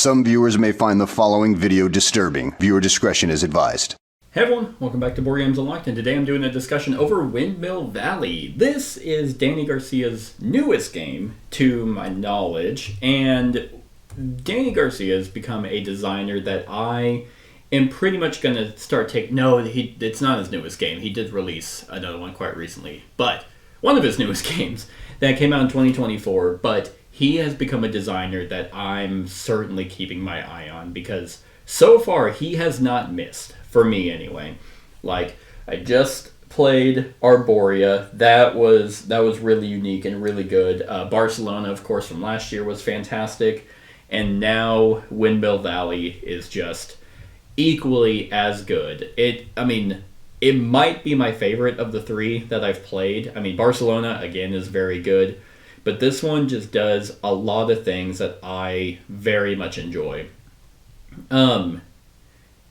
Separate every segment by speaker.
Speaker 1: Some viewers may find the following video disturbing. Viewer discretion is advised.
Speaker 2: Hey everyone, welcome back to Board Games Unlocked, and today I'm doing a discussion over Windmill Valley. This is Danny Garcia's newest game, to my knowledge, and Danny Garcia has become a designer that I am pretty much going to start taking... No, it's not his newest game. He did release another one quite recently, but one of his newest games that came out in 2024, but he has become a designer that I'm certainly keeping my eye on, because so far he has not missed. For me, anyway. Like, I just played Arborea. That was really unique and really good. Barcelona, of course, from last year was fantastic. And now Windmill Valley is just equally as good. It might be my favorite of the three that I've played. I mean, Barcelona, again, is very good. But this one just does a lot of things that I very much enjoy. In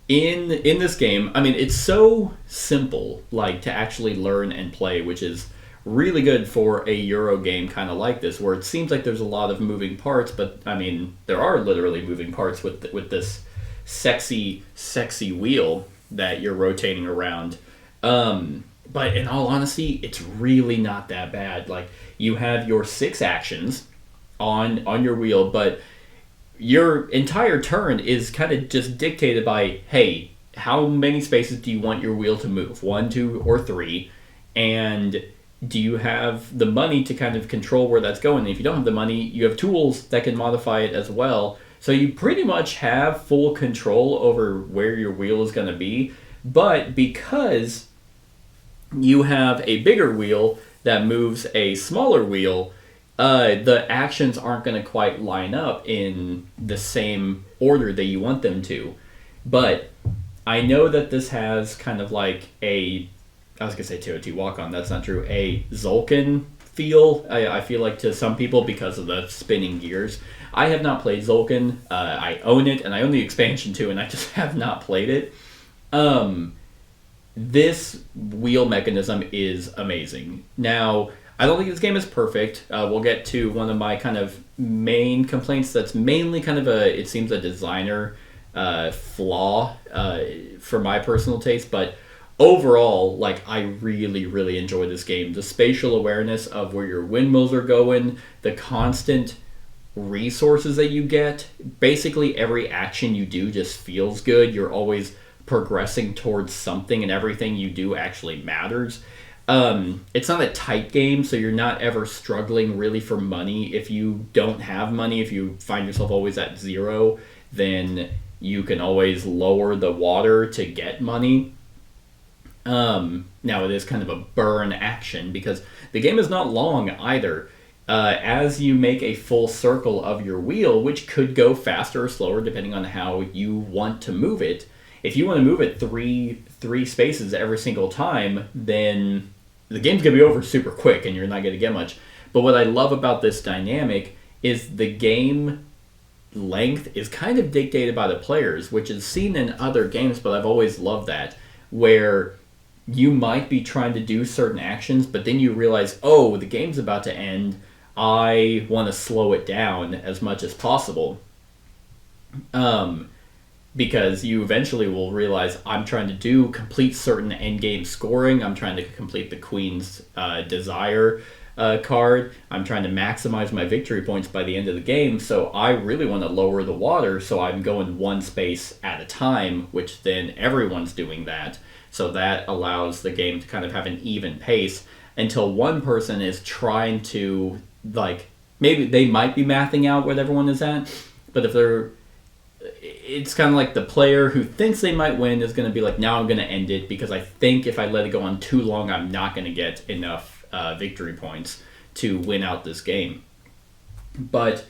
Speaker 2: this game, I mean, it's so simple, like, to actually learn and play, which is really good for a Euro game kind of like this, where it seems like there's a lot of moving parts, but, I mean, there are literally moving parts with this sexy wheel that you're rotating around. But in all honesty, it's really not that bad. Like, you have your 6 actions on your wheel, but your entire turn is kind of just dictated by, hey, how many spaces do you want your wheel to move? 1, 2, or 3? And do you have the money to kind of control where that's going? And if you don't have the money, you have tools that can modify it as well. So you pretty much have full control over where your wheel is going to be. But because you have a bigger wheel that moves a smaller wheel, the actions aren't going to quite line up in the same order that you want them to. But I know that this has kind of like I was going to say Teotihuacan, that's not true, a Zulcan feel, I feel like, to some people because of the spinning gears. I have not played Zulcan. I own it, and I own the expansion too, and I just have not played it. This wheel mechanism is amazing. Now, I don't think this game is perfect. We'll get to one of my kind of main complaints that's mainly kind of it seems a designer flaw for my personal taste. But overall, like, I really, really enjoy this game. The spatial awareness of where your windmills are going, the constant resources that you get. Basically, every action you do just feels good. You're always progressing towards something, and everything you do actually matters. It's not a tight game, so you're not ever struggling really for money. If you don't have money, if you find yourself always at 0, then you can always lower the water to get money. Now, it is kind of a burn action because the game is not long either. As you make a full circle of your wheel, which could go faster or slower depending on how you want to move it. If you want to move it three spaces every single time, then the game's going to be over super quick and you're not going to get much. But what I love about this dynamic is the game length is kind of dictated by the players, which is seen in other games, but I've always loved that, where you might be trying to do certain actions, but then you realize, oh, the game's about to end. I want to slow it down as much as possible. Because you eventually will realize I'm trying to complete certain endgame scoring. I'm trying to complete the Queen's Desire card. I'm trying to maximize my victory points by the end of the game. So I really want to lower the water, so I'm going one space at a time, which then everyone's doing that. So that allows the game to kind of have an even pace until one person is trying to, like, maybe they might be mathing out what everyone is at, but if they're... It's kind of like the player who thinks they might win is going to be like, now I'm going to end it because I think if I let it go on too long, I'm not going to get enough victory points to win out this game. But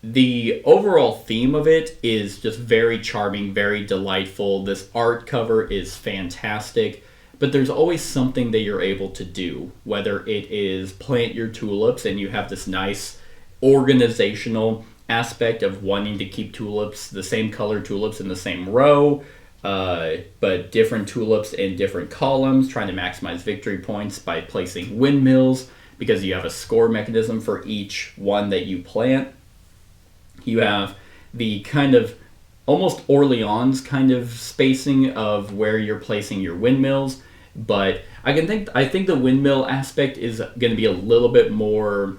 Speaker 2: the overall theme of it is just very charming, very delightful. This art cover is fantastic, but there's always something that you're able to do, whether it is plant your tulips and you have this nice organizational aspect of wanting to keep tulips, the same color tulips in the same row, but different tulips in different columns, trying to maximize victory points by placing windmills, because you have a score mechanism for each one that you plant. You have the kind of almost Orleans kind of spacing of where you're placing your windmills. But I think the windmill aspect is going to be a little bit more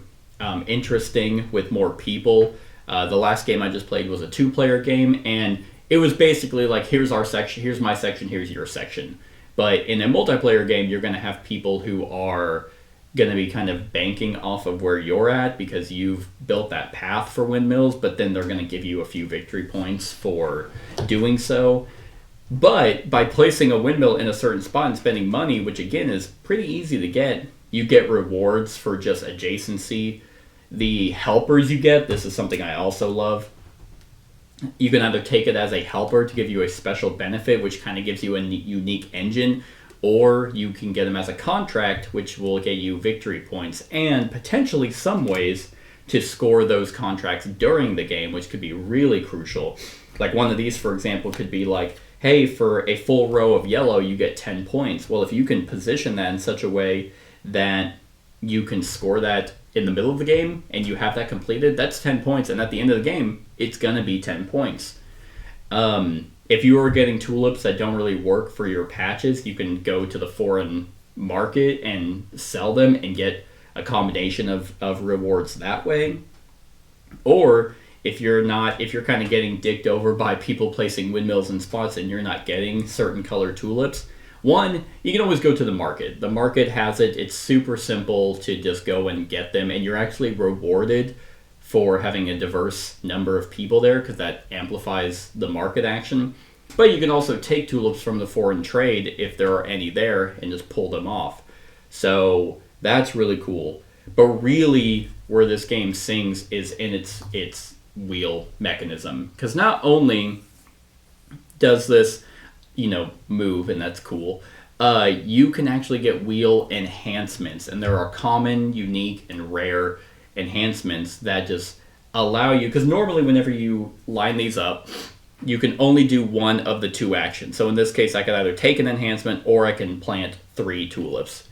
Speaker 2: interesting with more people. The last game I just played was a 2-player game, and it was basically like, here's our section, here's my section, here's your section. But in a multiplayer game, you're going to have people who are going to be kind of banking off of where you're at because you've built that path for windmills, but then they're going to give you a few victory points for doing so. But by placing a windmill in a certain spot and spending money, which again is pretty easy to get, you get rewards for just adjacency. The helpers you get, this is something I also love. You can either take it as a helper to give you a special benefit, which kind of gives you a unique engine, or you can get them as a contract, which will get you victory points and potentially some ways to score those contracts during the game, which could be really crucial. Like one of these, for example, could be like, hey, for a full row of yellow, you get 10 points. Well, if you can position that in such a way that you can score that in the middle of the game and you have that completed, that's 10 points. And at the end of the game, it's going to be 10 points. If you are getting tulips that don't really work for your patches, you can go to the foreign market and sell them and get a combination of rewards that way. Or if you're kind of getting dicked over by people placing windmills in spots and you're not getting certain colored tulips, one, you can always go to the market. The market has it. It's super simple to just go and get them, and you're actually rewarded for having a diverse number of people there because that amplifies the market action. But you can also take tulips from the foreign trade if there are any there and just pull them off. So that's really cool. But really where this game sings is in its wheel mechanism, because not only does this move, and that's cool, you can actually get wheel enhancements, and there are common, unique, and rare enhancements that just allow you, because normally whenever you line these up, you can only do one of the two actions. So in this case, I could either take an enhancement or I can plant 3 tulips.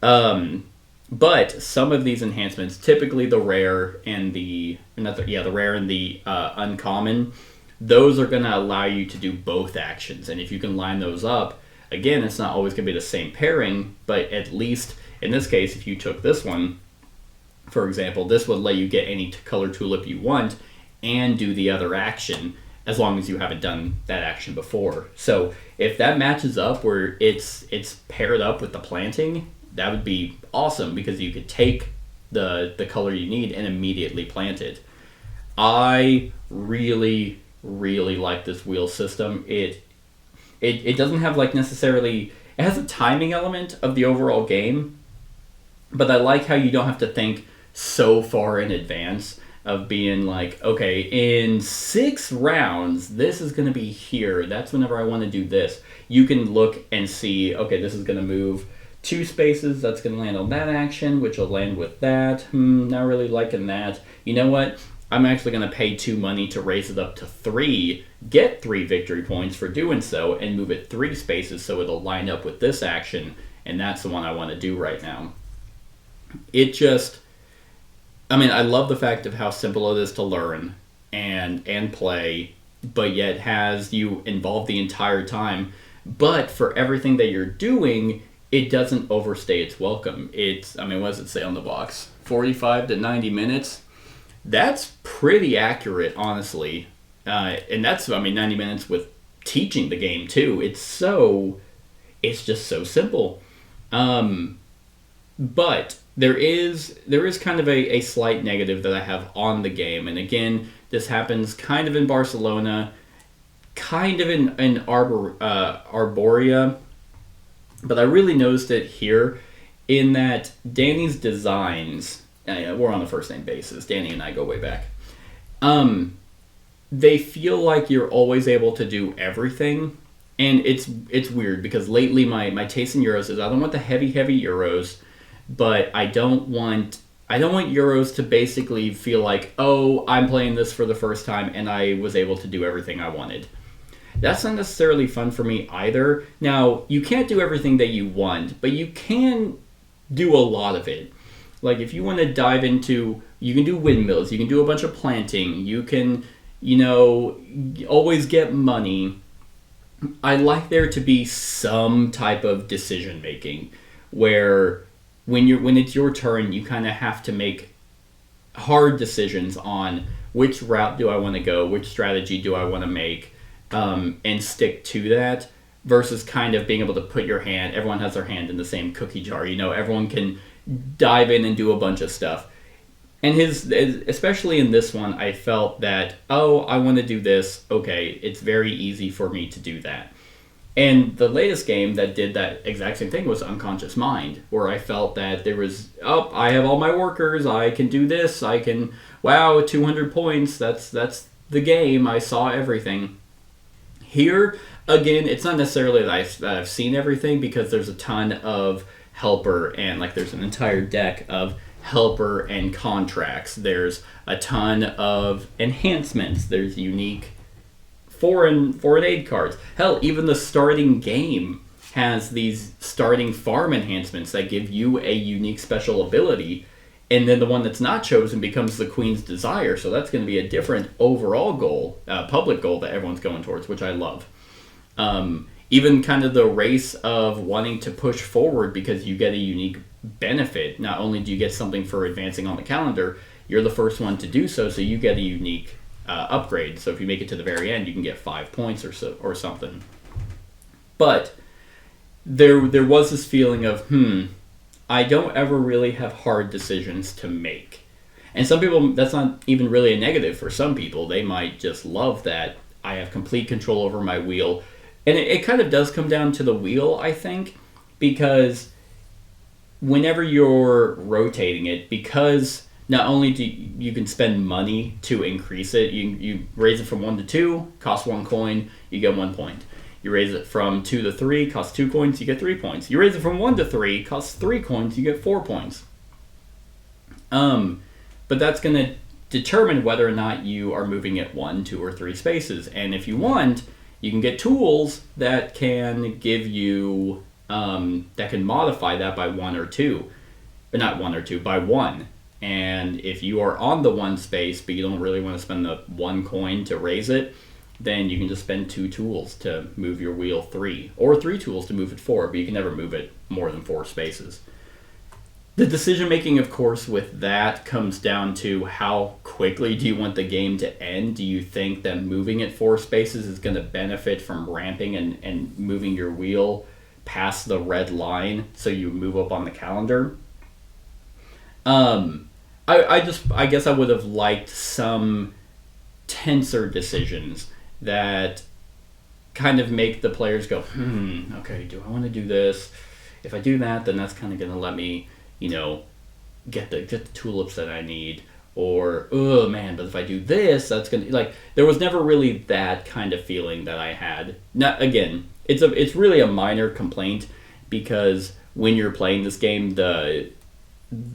Speaker 2: But some of these enhancements, typically the rare and the uncommon, those are going to allow you to do both actions. And if you can line those up, again, it's not always going to be the same pairing, but at least in this case, if you took this one, for example, this would let you get any color tulip you want and do the other action, as long as you haven't done that action before. So if that matches up where it's paired up with the planting, that would be awesome because you could take the color you need and immediately plant it. I really, really like this wheel system. It doesn't have necessarily, it has a timing element of the overall game, but I like how you don't have to think so far in advance of being like, okay, in 6 rounds, this is going to be here. That's whenever I want to do this. You can look and see, okay, this is going to move 2 spaces. That's going to land on that action, which will land with that. Not really liking that. You know what? I'm actually going to pay 2 money to raise it up to 3, get 3 victory points for doing so, and move it 3 spaces so it'll line up with this action, and that's the one I want to do right now. I love the fact of how simple it is to learn and play, but yet has you involved the entire time. But for everything that you're doing, it doesn't overstay its welcome. What does it say on the box? 45 to 90 minutes? That's pretty accurate, honestly. And that's, 90 minutes with teaching the game, too. It's just so simple. But there is kind of a slight negative that I have on the game. And again, this happens kind of in Barcelona, kind of in Arborea, but I really noticed it here in that Danny's designs, we're on a first name basis, Danny and I go way back, they feel like you're always able to do everything. And it's weird because lately my taste in Euros is I don't want the heavy Euros, but I don't want Euros to basically feel like, oh, I'm playing this for the first time and I was able to do everything I wanted. That's not necessarily fun for me either. Now, you can't do everything that you want, but you can do a lot of it. Like if you want to dive into, you can do windmills, you can do a bunch of planting, you can always get money. I like there to be some type of decision making where when it's your turn, you kind of have to make hard decisions on which route do I want to go, which strategy do I want to make, and stick to that versus kind of being able to put your hand, everyone has their hand in the same cookie jar. Everyone can dive in and do a bunch of stuff. And especially in this one, I felt that, oh, I want to do this. Okay, it's very easy for me to do that. And the latest game that did that exact same thing was Unconscious Mind, where I felt that there was, oh, I have all my workers, I can do this, I can, wow, 200 points, that's the game, I saw everything. Here, again, it's not necessarily that I've seen everything, because there's a ton of helper, and there's an entire deck of helper and contracts. There's a ton of enhancements. There's unique foreign aid cards. Hell, even the starting game has these starting farm enhancements that give you a unique special ability, and then the one that's not chosen becomes the Queen's Desire, so that's going to be a different overall goal, public goal that everyone's going towards, which I love. Even kind of the race of wanting to push forward because you get a unique benefit. Not only do you get something for advancing on the calendar, you're the first one to do so you get a unique upgrade. So if you make it to the very end, you can get 5 points or something. But there was this feeling of, I don't ever really have hard decisions to make. And some people, that's not even really a negative for some people. They might just love that I have complete control over my wheel. And it kind of does come down to the wheel, I think, because whenever you're rotating it, because not only do you can spend money to increase it, you raise it from 1 to 2, costs 1 coin, you get 1 point. You raise it from 2 to 3, costs 2 coins, you get 3 points. You raise it from 1 to 3, costs 3 coins, you get 4 points. But that's going to determine whether or not you are moving it 1, 2, or 3 spaces. And if you want, you can get tools that can give you, that can modify that by 1 or 2. But not 1 or 2, by 1. And if you are on the 1 space, but you don't really want to spend the 1 coin to raise it, then you can just spend 2 tools to move your wheel 3. Or 3 tools to move it 4, but you can never move it more than 4 spaces. The decision making, of course, with that comes down to how quickly do you want the game to end? Do you think that moving it 4 spaces is going to benefit from ramping and moving your wheel past the red line so you move up on the calendar? I guess I would have liked some tenser decisions that kind of make the players go, okay, do I want to do this? If I do that, then that's kind of going to let me, get the tulips that I need. Or, oh man, but if I do this, that's going to, there was never really that kind of feeling that I had. Not, again, it's really a minor complaint, because when you're playing this game, the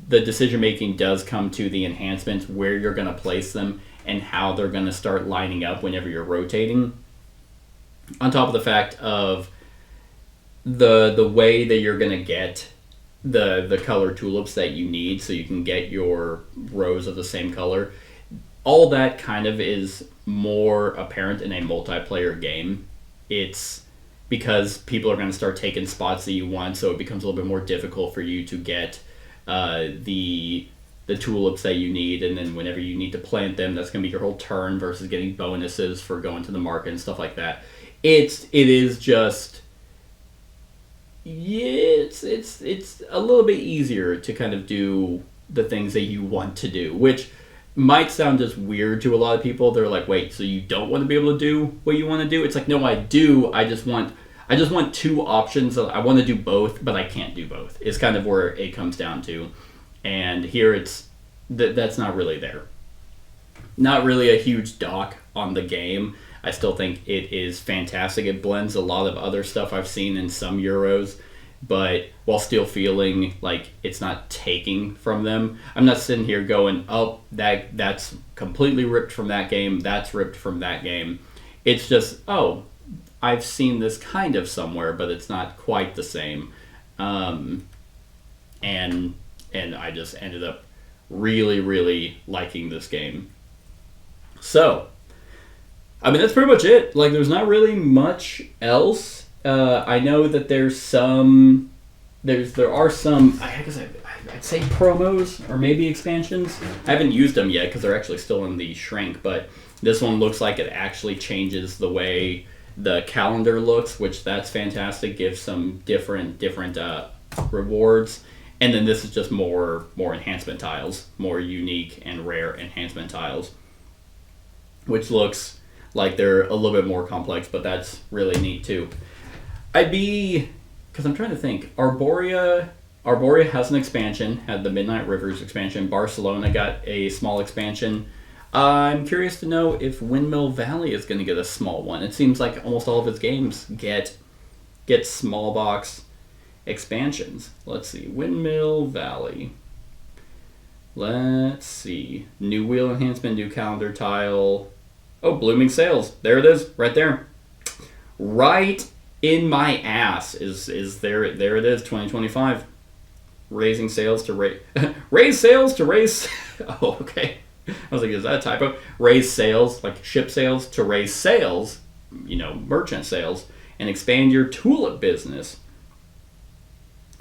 Speaker 2: decision making does come to the enhancements, where you're going to place them and how they're going to start lining up whenever you're rotating. On top of the fact of the way that you're going to get the color tulips that you need so you can get your rows of the same color, all that kind of is more apparent in a multiplayer game. It's because people are going to start taking spots that you want, so it becomes a little bit more difficult for you to get the tulips that you need, and then whenever you need to plant them, that's going to be your whole turn versus getting bonuses for going to the market and stuff like that. It is just, yeah, it's a little bit easier to kind of do the things that you want to do, which might sound just weird to a lot of people. They're like, wait, so you don't want to be able to do what you want to do? It's like, no, I do. I just want 2 options. I want to do both, but I can't do both. It's kind of where it comes down to. And here that's not really there. Not really a huge dock on the game. I still think it is fantastic. It blends a lot of other stuff I've seen in some Euros, but while still feeling like it's not taking from them. I'm not sitting here going, oh, that's completely ripped from that game, that's ripped from that game. It's just, oh, I've seen this kind of somewhere, but it's not quite the same. And I just ended up really, really liking this game. So, I mean, that's pretty much it. Like, there's not really much else. I know that there are some, I guess I'd say promos or maybe expansions. I haven't used them yet because they're actually still in the shrink, but this one looks like it actually changes the way the calendar looks, which that's fantastic. Gives some different rewards. And then this is just more enhancement tiles, more unique and rare enhancement tiles, which looks like they're a little bit more complex, but that's really neat too. Because I'm trying to think, Arborea has an expansion, had the Midnight Rivers expansion. Barcelona got a small expansion. I'm curious to know if Windmill Valley is going to get a small one. It seems like almost all of its games get small box expansions. Let's see, Windmill Valley. Let's see, new wheel enhancement, new calendar tile. Oh, blooming sales. There it is, right there. Right in my ass is there it is, 2025. Raising sales to raise sales to raise. Oh, okay. I was like, is that a typo? Raise sales, like ship sales, to raise sales, merchant sales, and expand your tulip business.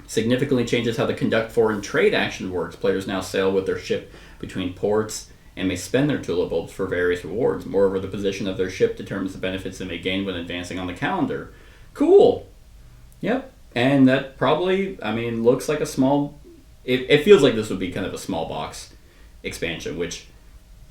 Speaker 2: Significantly changes how the conduct foreign trade action works. Players now sail with their ship between ports and may spend their tulip bulbs for various rewards. Moreover, the position of their ship determines the benefits they may gain when advancing on the calendar. Cool. Yep. And that probably, looks like a small... It feels like this would be kind of a small box expansion, which,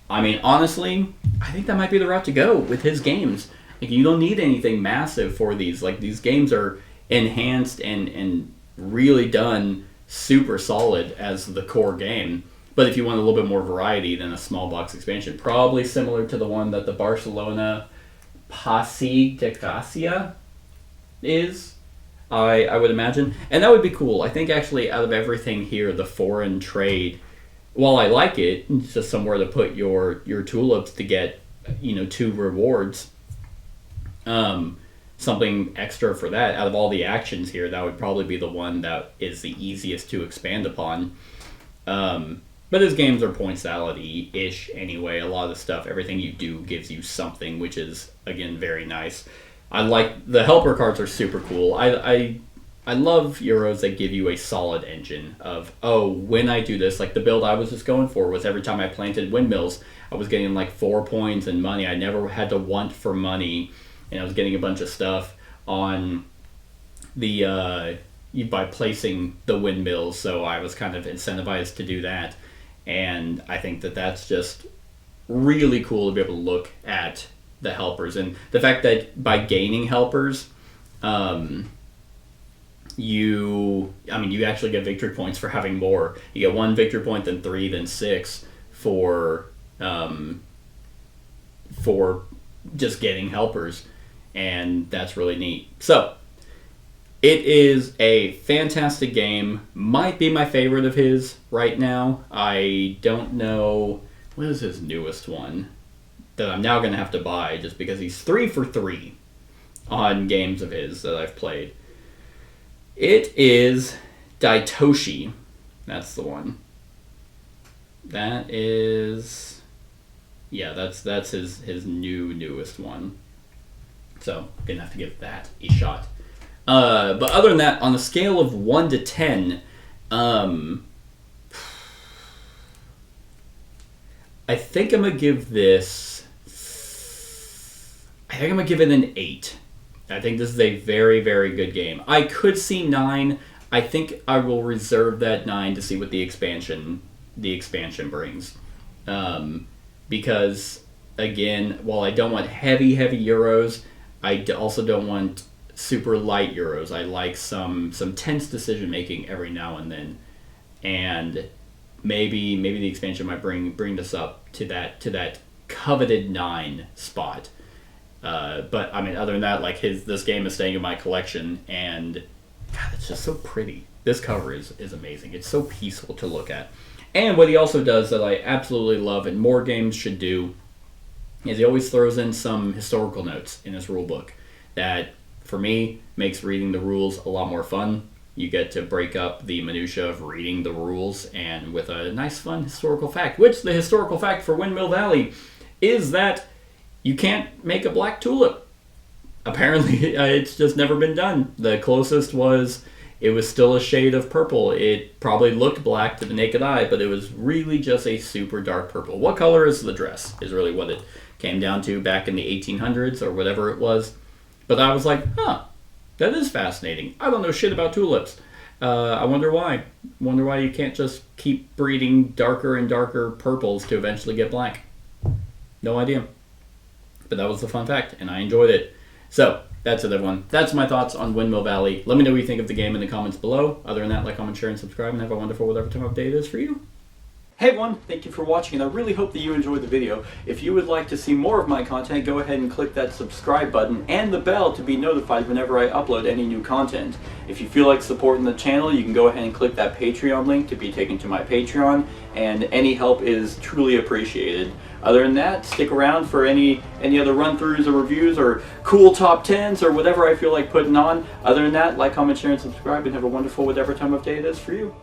Speaker 2: honestly, I think that might be the route to go with his games. Like, you don't need anything massive for these. Like, these games are enhanced and really done super solid as the core game. But if you want a little bit more variety, then a small box expansion, probably similar to the one that the Barcelona Passi de Gracia is, I would imagine. And that would be cool. I think actually out of everything here, the foreign trade, while I like it, it's just somewhere to put your tulips to get, 2 rewards. Something extra for that. Out of all the actions here, that would probably be the one that is the easiest to expand upon. But his games are point salad-y-ish anyway. A lot of the stuff, everything you do gives you something, which is, again, very nice. I like the helper cards are super cool. I love Euros that give you a solid engine of, when I do this, like the build I was just going for was every time I planted windmills, I was getting like 4 points and money. I never had to want for money, and I was getting a bunch of stuff on the by placing the windmills, so I was kind of incentivized to do that. And I think that that's just really cool to be able to look at the helpers, and the fact that by gaining helpers, you actually get victory points for having more. You get 1 victory point, then 3, then 6 for just getting helpers, and that's really neat. So it is a fantastic game. Might be my favorite of his right now. I don't know what is his newest one that I'm now going to have to buy just because he's 3 for 3 on games of his that I've played. It is Daitoshi. That's the one. That is... Yeah, that's his newest one. So I'm going to have to give that a shot. But other than that, on a scale of 1 to 10, I think I'm going to give this... I think I'm going to give it an 8. I think this is a very, very good game. I could see 9. I think I will reserve that 9 to see what the expansion brings. Because, again, while I don't want heavy Euros, I also don't want super light Euros. I like some tense decision making every now and then. And maybe the expansion might bring this up to that coveted 9 spot. But other than that, like this game is staying in my collection, and God, it's just so pretty. This cover is amazing. It's so peaceful to look at. And what he also does that I absolutely love, and more games should do, is he always throws in some historical notes in his rule book that, for me, makes reading the rules a lot more fun. You get to break up the minutia of reading the rules, and with a nice, fun historical fact, which the historical fact for Windmill Valley is that you can't make a black tulip. Apparently, it's just never been done. The closest was, it was still a shade of purple. It probably looked black to the naked eye, but it was really just a super dark purple. What color is the dress is really what it came down to back in the 1800s or whatever it was. But I was like, huh, that is fascinating. I don't know shit about tulips. I wonder why. Wonder why you can't just keep breeding darker and darker purples to eventually get black. No idea. But that was the fun fact, and I enjoyed it. So, that's it, everyone. That's my thoughts on Windmill Valley. Let me know what you think of the game in the comments below. Other than that, like, comment, share, and subscribe, and have a wonderful whatever time of day it is for you. Hey everyone, thank you for watching, and I really hope that you enjoyed the video. If you would like to see more of my content, go ahead and click that subscribe button and the bell to be notified whenever I upload any new content. If you feel like supporting the channel, you can go ahead and click that Patreon link to be taken to my Patreon, and any help is truly appreciated. Other than that, stick around for any other run-throughs or reviews or cool top 10s or whatever I feel like putting on. Other than that, like, comment, share, and subscribe, and have a wonderful whatever time of day it is for you.